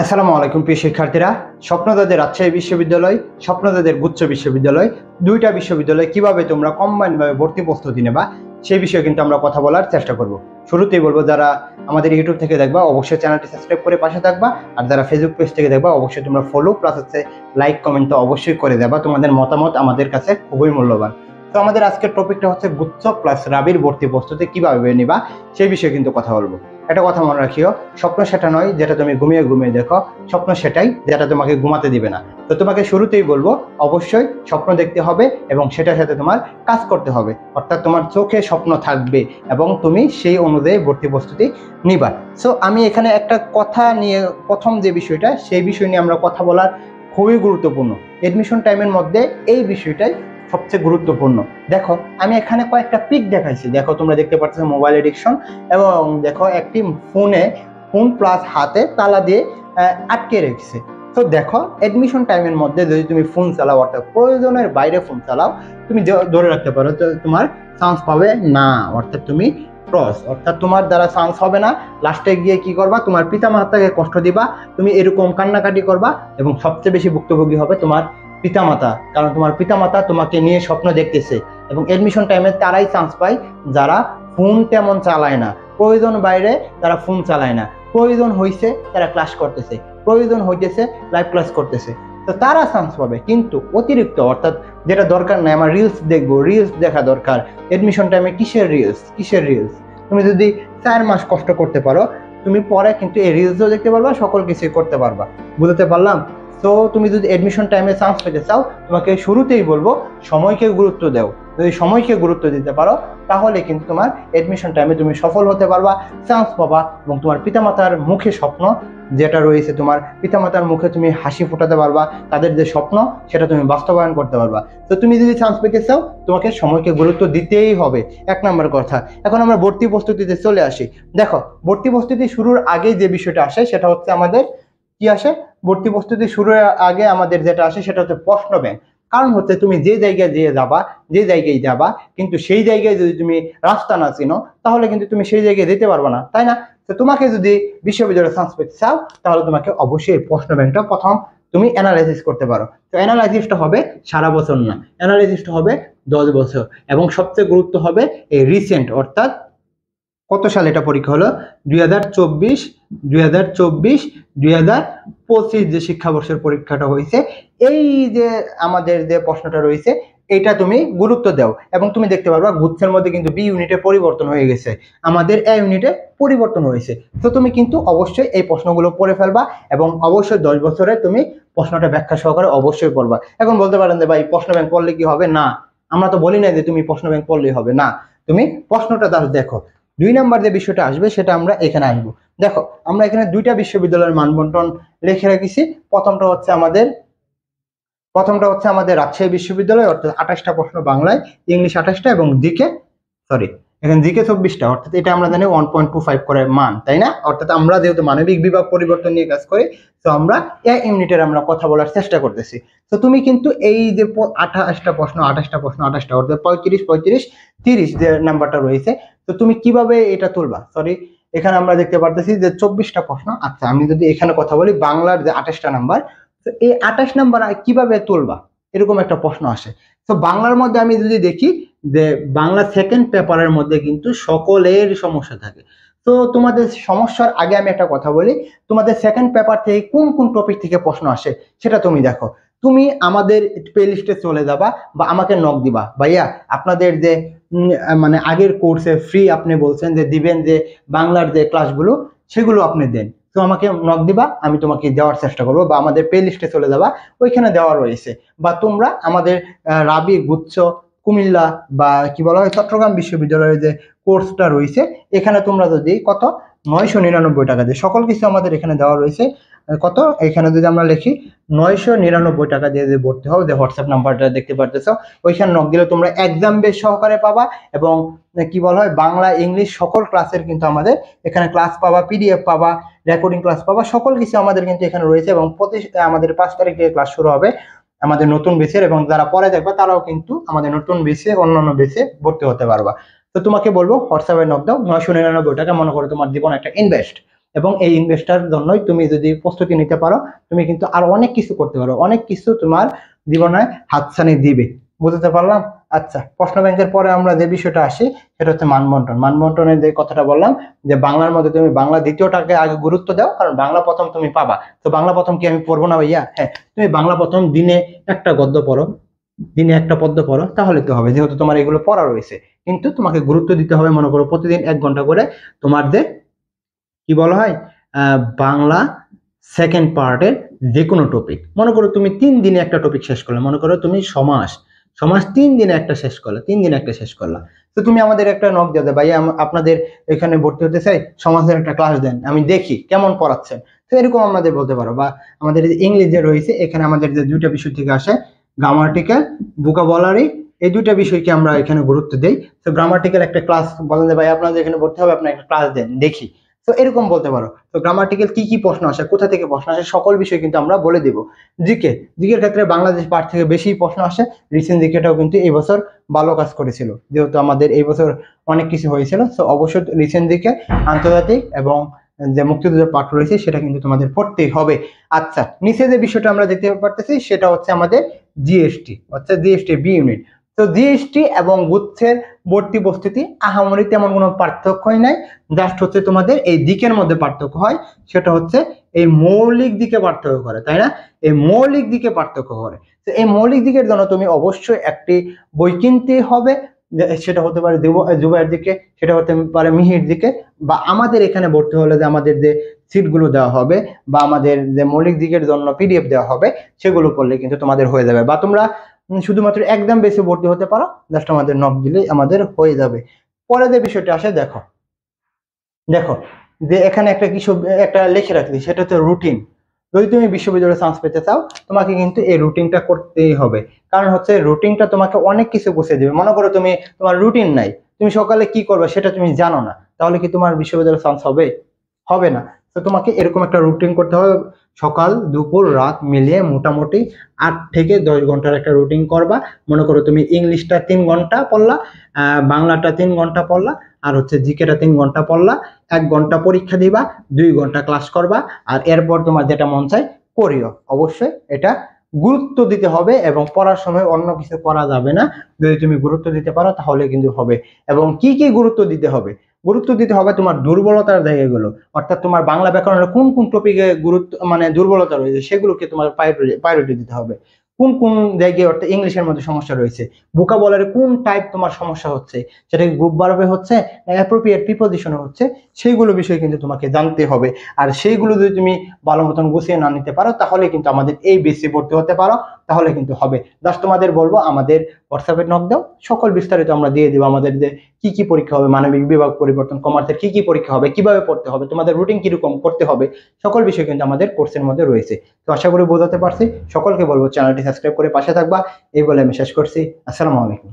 আসসালামু আলাইকুম প্রিয় শিক্ষার্থীরা। স্বপ্নদাদের রাজশাহী বিশ্ববিদ্যালয়, স্বপ্নদাদের গুচ্ছ বিশ্ববিদ্যালয়, দুইটা বিশ্ববিদ্যালয় কিভাবে তোমরা কম্বাইনভাবে ভর্তি প্রস্তুতি নেবা সেই বিষয়ে কিন্তু আমরা কথা বলার চেষ্টা করব। শুরুতেই বলবো, যারা আমাদের ইউটিউব থেকে দেখবা অবশ্যই চ্যানেলটি সাবস্ক্রাইব করে পাশে থাকবা, আর যারা ফেসবুক পেজ থেকে দেখবা অবশ্যই তোমরা ফলো প্লাস হচ্ছে লাইক কমেন্ট তো অবশ্যই করে দেবা। তোমাদের মতামত আমাদের কাছে খুবই মূল্যবান। তো আমাদের আজকের টপিকটা হচ্ছে গুচ্ছ প্লাস রাবির ভর্তি প্রস্তুতি কিভাবে নিবা সেই বিষয়ে কিন্তু কথা বলবো। একটা কথা মনে রাখিও, স্বপ্ন সেটা নয় যেটা তুমি ঘুমিয়ে ঘুমিয়ে দেখো, স্বপ্ন সেটাই যেটা তোমাকে ঘুমাতে দিবে না। তো তোমাকে শুরুতেই বলবো, অবশ্যই স্বপ্ন দেখতে হবে এবং সেটার সাথে তোমার কাজ করতে হবে, অর্থাৎ তোমার চোখে স্বপ্ন থাকবে এবং তুমি সেই অনুযায়ী ভর্তি প্রস্তুতি নিবা। সো আমি এখানে একটা কথা নিয়ে, প্রথম যে বিষয়টা সেই বিষয় নিয়ে আমরা কথা বলার খুবই গুরুত্বপূর্ণ। এডমিশন টাইমের মধ্যে এই বিষয়টাই সবচেয়ে গুরুত্বপূর্ণ। দেখো আমি এখানে কয়েকটা পিক দেখাইছি, দেখো তোমরা দেখতে পাচ্ছ মোবাইল এডিকশন, এবং দেখো একটি ফোন প্লাস হাতে তালা দিয়ে আটকে রেখেছে। তো দেখো এডমিশন টাইমের মধ্যে যদি তুমি ফোন চালাও, অর্থাৎ প্রয়োজনের বাইরে ফোন চালাও, তুমি ধরে রাখতে পারো তোমার চান্স পাবে না, অর্থাৎ তুমি ক্রস, অর্থাৎ তোমার দ্বারা চান্স হবে না। লাস্টে গিয়ে কি করবা, তোমার পিতা মাতাকে কষ্ট দিবা, তুমি এরকম কান্নাকাটি করবা, এবং সবচেয়ে বেশি ভুক্তভোগী হবে তোমার পিতামাতা, কারণ তোমার পিতামাতা তোমাকে নিয়ে স্বপ্ন দেখতেছে। এবং এডমিশন টাইমে তারাই চান্স পায় যারা ফোন তেমন চালায় না, প্রয়োজন বাইরে তারা ফোন চালায় না, প্রয়োজন হইছে তারা ক্লাস করতেছে, প্রয়োজন হইতেছে লাইভ ক্লাস করতেছে, তো তারা চান্স পাবে। কিন্তু অতিরিক্ত, অর্থাৎ যেটা দরকার নাই, আমার রিলস দেখবো, রিলস দেখা দরকার এডমিশন টাইমে, কিসের রিলস? তুমি যদি 4 মাস কষ্ট করতে পারো, তুমি পরে কিন্তু এই রিলসও দেখতে পারবা, সকল কিছুই করতে পারবা। বুঝতে পারলাম? তো তুমি যদি এডমিশন টাইমে চান্স পেতে চাও, তোমাকে শুরুতেই বলবো সময়কে গুরুত্ব দাও। যদি সময়কে গুরুত্ব দিতে পারো, তাহলে কিন্তু তোমার এডমিশন টাইমে তুমি সফল হতে পারবা, চান্স পাবা, এবং তোমার পিতামাতার মুখে স্বপ্ন যেটা রয়েছে, তোমার পিতামাতার মুখে তুমি হাসি ফোটাতে পারবা, তাদের যে স্বপ্ন সেটা তুমি বাস্তবায়ন করতে পারবা। তো তুমি যদি চান্স পেতে চাও, তোমাকে সময়কে গুরুত্ব দিতেই হবে, 1 নম্বর কথা। এখন আমরা ভর্তি প্রস্তুতিতে চলে আসি। দেখো ভর্তি প্রস্তুতি শুরুর আগে যে বিষয়টা আসে সেটা হচ্ছে আমাদের কি আসে, ভর্তি প্রস্তুতি শুরুর আগে আমাদের যেটা আসে সেটা হচ্ছে প্রশ্ন ব্যাংক। কারণ হচ্ছে তুমি যে জায়গায় যাবা, কিন্তু সেই জায়গায় যদি তুমি রাস্তা না চিনো, তাহলে কিন্তু তুমি সেই জায়গায় যেতে পারবে না, তাই না? তো তোমাকে যদি বিশ্ববিদ্যালয়ে চান্স পেতে চাও, তাহলে তোমাকে অবশ্যই প্রশ্ন ব্যাংকটা প্রথম তুমি অ্যানালাইসিস করতে পারো। তো অ্যানালাইসিসটা হবে সারা বছর না, অ্যানালাইসিসটা হবে 10 বছর, এবং সবচেয়ে গুরুত্ব হবে এই রিসেন্ট, অর্থাৎ কত সালে এটা পরীক্ষা হলো, 2024, 2025 যে শিক্ষাবর্ষের পরীক্ষাটা হয়েছে, এই যে আমাদের যে প্রশ্নটা রয়েছে এটা তুমি গুরুত্ব দাও। এবং তুমি দেখতে পারবা গুচ্ছের মধ্যে কিন্তু বি ইউনিটে পরিবর্তন হয়ে গেছে, আমাদের এ ইউনিটে পরিবর্তন হয়েছে। তো তুমি কিন্তু অবশ্যই এই প্রশ্নগুলো পড়ে ফেলবা, এবং অবশ্যই 10 বছরে তুমি প্রশ্নটা ব্যাখ্যা সহকারে অবশ্যই পড়বা। এখন বলতে পারেন যে ভাই প্রশ্ন ব্যাংক পড়লে কি হবে? না, আমরা তো বলি না যে তুমি প্রশ্ন ব্যাংক পড়লেই হবে, না, তুমি প্রশ্নটা তার দেখো। 2 নাম্বার যে বিষয়টা আসবে সেটা আমরা এখানে আসবো। দেখো আমরা এখানে দুইটা বিশ্ববিদ্যালয়ের মানবন্টন লিখে রেখেছি। প্রথমটা হচ্ছে আমাদের রাজশাহী বিশ্ববিদ্যালয়, অর্থাৎ 28টা প্রশ্ন বাংলায়, ইংলিশ 28টা, এবং এখানে জিকে 24টা, অর্থাৎ এটা আমরা জানি 1.25 করে মান, তাই না? অর্থাৎ আমরা যেহেতু মানবিক বিভাগ পরিবর্তন নিয়ে কাজ করি, তো আমরা এই ইউনিটের আমরা কথা বলার চেষ্টা করতেছি। তো তুমি কিন্তু এই যে 28টা প্রশ্ন অর্থাৎ 35, 30 যে নাম্বারটা রয়েছে, তো তুমি কিভাবে এটা তুলবা? সরি, এখানে আমরা দেখতে পারতেছি যে 24টা প্রশ্ন। আচ্ছা, আমি যদি এখানে কথা বলি বাংলার যে 28টা নাম্বার, তো এই 28 নাম্বার কিভাবে তুলবা, এরকম একটা প্রশ্ন আসে। তো বাংলার মধ্যে আমি যদি দেখি যে বাংলা সেকেন্ড পেপারের মধ্যে কিন্তু সকলের সমস্যা থাকে। তো তোমাদের সমস্যার আগে আমি একটা কথা বলি, তোমাদের সেকেন্ড পেপার থেকে কোন কোন টপিক থেকে প্রশ্ন আসে সেটা তুমি দেখো। তুমি আমাদের প্লে লিস্টে চলে যাবা বা আমাকে নক দিবা, ভাইয়া আপনাদের যে মানে আগের কোর্সে ফ্রি আপনি বলছেন যে দিবেন, যে বাংলার যে ক্লাসগুলো সেগুলো আপনি দেন, তো আমাকে নক দিবা, আমি তোমাকে দেওয়ার চেষ্টা করবো। বা আমাদের প্লে লিস্টে চলে যাবা, ওইখানে দেওয়া রয়েছে। বা তোমরা আমাদের রাবি, গুচ্ছ, কুমিল্লা বা কি বলা হয় চট্টগ্রাম বিশ্ববিদ্যালয়ের যে কোর্সটা রয়েছে, এখানে তোমরা যদি কত 999 টাকা দিয়ে, সকল কিছু আমাদের এখানে দেওয়া রয়েছে। কত, এখানে যদি আমরা লিখি 999 টাকা দিয়ে যদি ভর্তি হও, যে হোয়াটসঅ্যাপ নাম্বারটা দেখতে পারতেছো, ওইখানে নক দিলে তোমরা এক্সাম বেস সহকারে পাবা, এবং কি বলা হয় বাংলা ইংলিশ সকল ক্লাসের কিন্তু আমাদের এখানে ক্লাস পাবা, পিডিএফ পাবা, রেকর্ডিং ক্লাস পাবা, সকল কিছু আমাদের কিন্তু এখানে রয়েছে। এবং আমাদের 5 তারিখ থেকে ক্লাস শুরু হবে আমাদের নতুন বেচের, এবং যারা পরে দেখবে তারাও কিন্তু আমাদের নতুন বেচে, অন্যান্য বেচে ভর্তি হতে পারবা। তো তোমাকে বলবো হোয়াটসঅ্যাপে নক দাও, 999 টাকা, মনে করো তোমার জীবন একটা ইনভেস্ট, এবং এই ইনভেস্টার জন্যই তুমি যদি প্রস্তুতি নিতে পারো, তুমি কিন্তু আরো অনেক কিছু করতে পারো, অনেক কিছু তোমার জীবনে হাতছানি দিবে। বুঝতে পারলাম? আচ্ছা, প্রশ্ন ব্যাংকের পরে আমরা যে বিষয়টা আসি সেটা হচ্ছে মানবন্টন। মানবন্টনের যে কথাটা বললাম যে বাংলার মধ্যে তুমি বাংলা দ্বিতীয়টাকে আগে গুরুত্ব দাও, কারণ বাংলা প্রথম তুমি পাবা। তো বাংলা প্রথম কি আমি পড়বো না ভাইয়া? হ্যাঁ, তুমি বাংলা প্রথম দিনে একটা গদ্য পড়ো, দিনে একটা পদ্য পড়ো, তাহলে তো হবে, যেহেতু তোমার এগুলো পড়া রয়েছে। কিন্তু তোমাকে গুরুত্ব দিতে হবে, মনে করো প্রতিদিন 1 ঘন্টা করে তোমার যে কি বলা হয় বাংলা সেকেন্ড পার্টের যে কোনো টপিক, মনে করো তুমি 3 দিনে একটা টপিক শেষ করলে, মনে করো তুমি সমাস, সমাস 3 দিনে একটা শেষ করলা, 3 দিনে একটা শেষ করলা, তো তুমি আমাদের একটা নক দিয়ে দেবে, ভাইয়া আপনাদের এখানে ভর্তি হতে চাই, সমাজের একটা ক্লাস দেন, আমি দেখি কেমন পড়াচ্ছেন। তো এরকম আমাদের বলতে পারো। বা আমাদের যে ইংলিশ যে রয়েছে, এখানে আমাদের যে 2টা বিষয় থেকে আসে, গ্রামাটিক্যাল, ভোকাবুলারি, এই 2টা বিষয়কে আমরা এখানে গুরুত্ব দেই। তো গ্রামাটিক্যাল একটা ক্লাস বলেন যে ভাই আপনাদের এখানে ভর্তি হবে, আপনি একটা ক্লাস দেন দেখি। তো এরকম বলতে পারো। তো গ্রামাটিক্যাল কি কি প্রশ্ন আসে, কোথা থেকে প্রশ্ন আসে, সকল বিষয় কিন্তু আমরা বলে দেব। জিকে, জিকের ক্ষেত্রে বাংলাদেশ পার্ট থেকে বেশি প্রশ্ন আসে। রিসেন্ট জিকেটাও কিন্তু এই বছর ভালো কাজ করেছিল, যেহেতু আমাদের এই বছর অনেক কিছু হয়েছিল। তো অবশ্যই রিসেন্ট জিকে, আন্তর্জাতিক এবং যে মুক্তিযুদ্ধের পাঠ রয়েছে সেটা কিন্তু তোমাদের পড়তেই হবে। আচ্ছা, নিচে যে বিষয়টা আমরা দেখতে পারতেছি সেটা হচ্ছে আমাদের জিএসটি, অর্থাৎ জিএসটি বি ইউনিট। তো জিএসটি এবং গুচ্ছের ভর্তি প্রস্তুতি আহামরি তেমন কোনো পার্থক্যই নাই, জাস্ট হচ্ছে তোমাদের এই দিকের মধ্যে পার্থক্য হয়, সেটা হচ্ছে এই মৌলিক দিকে পার্থক্য করে, তাই না? এই মৌলিক দিকে পার্থক্য করে। তো এই মৌলিক দিকের জন্য তুমি অবশ্যই একটি বই কিনতে হবে, সেটা হতে পারে জুবাইয়ের দিকে, সেটা হতে পারে মিহির দিকে, বা আমাদের এখানে ভর্তি হলে যে আমাদের যে সিটগুলো দেওয়া হবে বা আমাদের যে মৌলিক দিকের জন্য পিডিএফ দেওয়া হবে, সেগুলো পড়লে কিন্তু তোমাদের হয়ে যাবে। বা তোমরা শুধুমাত্র একদম বেশি ভর্তি হতে পারো, জাস্ট আমাদের নক দিলেই আমাদের হয়ে যাবে। পরে যে বিষয়টা আসে, দেখো দেখো যে এখানে একটা কিছু একটা লিখে রাখছি, সেটা হচ্ছে রুটিন। যদি তুমি বিশ্ববিদ্যালয়ে চান্স পেতে চাও, তোমাকে কিন্তু এই রুটিনটা করতেই হবে। কারণ হচ্ছে রুটিনটা তোমাকে অনেক কিছু বুঝিয়ে দেবে। মনে করো তুমি, তোমার রুটিন নাই, তুমি সকালে কি করবে সেটা তুমি জানো না, তাহলে কি তোমার বিশ্ববিদ্যালয়ে চান্স হবে? হবে না। তো তোমাকে এরকম একটা রুটিন করতে হবে, সকাল দুপুর রাত মিলিয়ে মোটামুটি 8 থেকে 10 ঘন্টার একটা রুটিন করবা। মনে করো তুমি ইংলিশটা 3 ঘন্টা পড়লা, বাংলাটা 3 ঘন্টা পড়লা, আর হচ্ছে জিকেটা 3 ঘন্টা পড়লা, 1 ঘন্টা পরীক্ষা দিবা, 2 ঘন্টা ক্লাস করবা, আর এরপর তোমার যেটা মন চায় করিও। অবশ্যই এটা গুরুত্ব দিতে হবে, এবং পড়ার সময় অন্য কিছু করা যাবে না। যদি তুমি গুরুত্ব দিতে পারো তাহলে কিন্তু হবে। এবং কি কি গুরুত্ব দিতে হবে? গুরুত্ব দিতে হবে তোমার দুর্বলতার জায়গাগুলো, অর্থাৎ তোমার বাংলা ব্যাকরণের কোন কোন টপিকে গুরুত্ব মানে দুর্বলতা রয়েছে সেগুলোকে তোমার প্রায়োরিটি দিতে হবে। কোন কোন জায়গায়, অর্থাৎ ইংলিশের মধ্যে সমস্যা রয়েছে, ভোকাবুলারি কোন টাইপ তোমার সমস্যা হচ্ছে, সেটা গ্রুপ ভার্বে হচ্ছে না অ্যাপ্রোপ্রিয়েট প্রিপজিশনে হচ্ছে, সেইগুলো বিষয়ে কিন্তু তোমাকে জানতে হবে। আর সেইগুলো যদি তুমি ভালো মতন গুছিয়ে না নিতে পারো, তাহলে কিন্তু আমাদের এই বেসে ভর্তি হতে পারো, তাহলে কিন্তু হবে। জাস্ট তোমাদের বলবো আমাদের হোয়াটসঅ্যাপে নক দাও, সকল বিস্তারিত আমরা দিয়ে দিব। আমাদের যে কি কি পরীক্ষা হবে, মানবিক বিভাগ পরিবর্তন, কমার্সের কি কি পরীক্ষা হবে, কিভাবে পড়তে হবে, তোমাদের রুটিন কিরকম করতে হবে, সকল বিষয় কিন্তু আমাদের কোর্সের মধ্যে রয়েছে। তো আশা করি বোঝাতে পারছি। সকলকে বলবো চ্যানেলটি সাবস্ক্রাইব করে পাশে থাকবা। এই বলে আমি শেষ করছি। আসসালামু আলাইকুম।